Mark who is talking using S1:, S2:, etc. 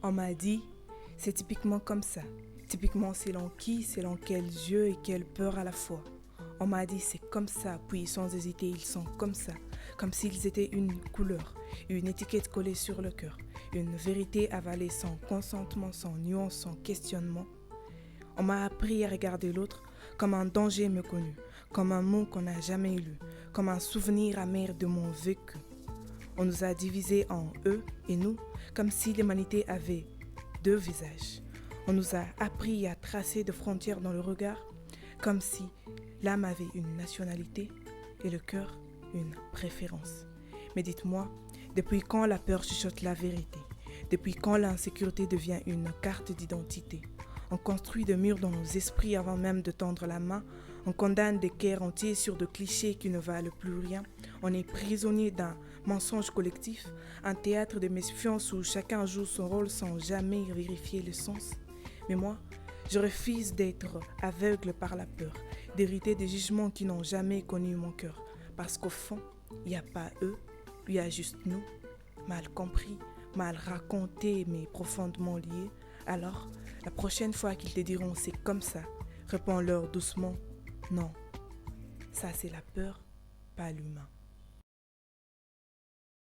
S1: On m'a dit, c'est typiquement comme ça. Typiquement selon qui, selon quels yeux et quelle peur à la fois. On m'a dit c'est comme ça, puis sans hésiter ils sont comme ça, comme s'ils étaient une couleur, une étiquette collée sur le cœur, une vérité avalée sans consentement, sans nuance, sans questionnement. On m'a appris à regarder l'autre comme un danger méconnu, comme un mot qu'on n'a jamais lu, comme un souvenir amer de mon vécu. On nous a divisés en eux et nous, comme si l'humanité avait deux visages. On nous a appris à tracer des frontières dans le regard, comme si l'âme avait une nationalité et le cœur une préférence. Mais dites-moi, depuis quand la peur chuchote la vérité? Depuis quand l'insécurité devient une carte d'identité? On construit des murs dans nos esprits avant même de tendre la main. On condamne des cœurs entiers sur de clichés qui ne valent plus rien. On est prisonnier d'un mensonge collectif, un théâtre de méfiance où chacun joue son rôle sans jamais vérifier le sens. Mais moi, je refuse d'être aveugle par la peur, d'hériter des jugements qui n'ont jamais connu mon cœur. Parce qu'au fond, il n'y a pas eux, il y a juste nous, mal compris, mal racontés mais profondément liés. Alors, la prochaine fois qu'ils te diront c'est comme ça, réponds-leur doucement, non, ça c'est la peur, pas l'humain.